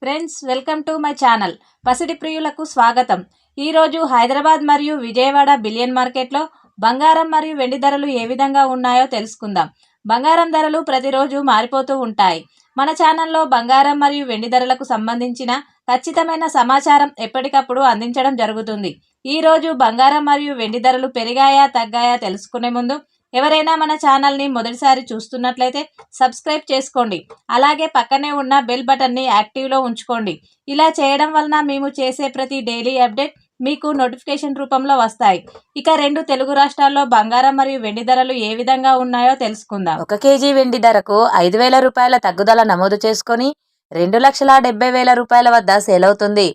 Friends, welcome to my channel. పసిడి ప్రియులకు స్వాగతం. ఈరోజు హైదరాబాద్ మరియు విజయవాడ బిలియన్ మార్కెట్లో బంగారం మరియు వెండి ధరలు ఏ విధంగా ఉన్నాయో తెలుసుకుందాం. బంగారం ధరలు ప్రతిరోజు మారిపోతూ ఉంటాయి. మన ఛానల్లో బంగారం మరియు వెండి ధరలకు సంబంధించిన ఖచ్చితమైన సమాచారం ఎప్పటికప్పుడు అందించడం జరుగుతుంది. ఈరోజు బంగారం మరియు వెండి ధరలు పెరిగాయా తగ్గాయా తెలుసుకునే ముందు ఎవరైనా మన ఛానల్ని మొదటిసారి చూస్తున్నట్లయితే సబ్స్క్రైబ్ చేసుకోండి. అలాగే పక్కనే ఉన్న బెల్ బటన్ని యాక్టివ్లో ఉంచుకోండి. ఇలా చేయడం వలన మేము చేసే ప్రతి డైలీ అప్డేట్ మీకు నోటిఫికేషన్ రూపంలో వస్తాయి. ఇక రెండు తెలుగు రాష్ట్రాల్లో బంగారం మరియు వెండి ధరలు ఏ విధంగా ఉన్నాయో తెలుసుకుందాం. 1 కేజీ వెండి ధరకు 5,000 రూపాయల తగ్గుదల నమోదు చేసుకొని 2,70,000 రూపాయల వద్ద సేల్ అవుతుంది.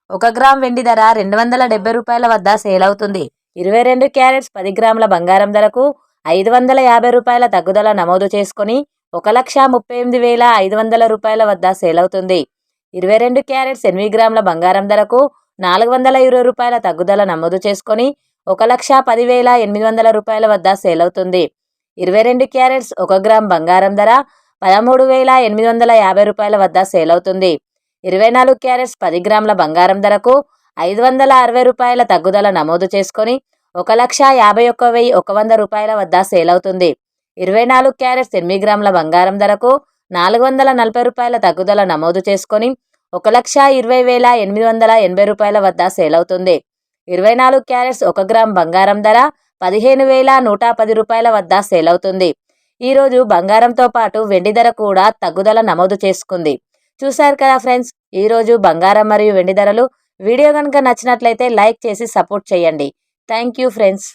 1 గ్రామ్ వెండి ధర 270 రూపాయల వద్ద సేల్ అవుతుంది. 22 క్యారెట్స్ 10 గ్రాముల బంగారం ధరకు 550 రూపాయల తగ్గుదల నమోదు చేసుకొని 1,38,500 రూపాయల వద్ద సేల్ అవుతుంది. 22 క్యారెట్స్ 8 గ్రాముల బంగారం ధరకు 420 రూపాయల తగ్గుదల నమోదు చేసుకొని 1,10,800 రూపాయల వద్ద సేల్ అవుతుంది. 22 క్యారెట్స్ 1 గ్రామ్ బంగారం ధర 13,850 రూపాయల వద్ద సేల్ అవుతుంది. 24 క్యారెట్స్ 10 గ్రాముల బంగారం ధరకు 560 రూపాయల తగ్గుదల నమోదు చేసుకొని 1,51,100 రూపాయల వద్ద సేల్ అవుతుంది. 24 క్యారెట్స్ 8 గ్రాముల బంగారం ధరకు 440 రూపాయల తగ్గుదల నమోదు చేసుకొని 1,20,880 రూపాయల వద్ద సేల్ అవుతుంది. 24 క్యారెట్స్ 1 గ్రామ్ బంగారం ధర 15,110 రూపాయల వద్ద సేల్ అవుతుంది. ఈరోజు బంగారంతో పాటు వెండి ధర కూడా తగ్గుదల నమోదు చేసుకుంది. చూశారు కదా ఫ్రెండ్స్, ఈరోజు బంగారం మరియు వెండి ధరలు. వీడియో కనుక నచ్చినట్లయితే లైక్ చేసి సపోర్ట్ చేయండి. Thank you friends.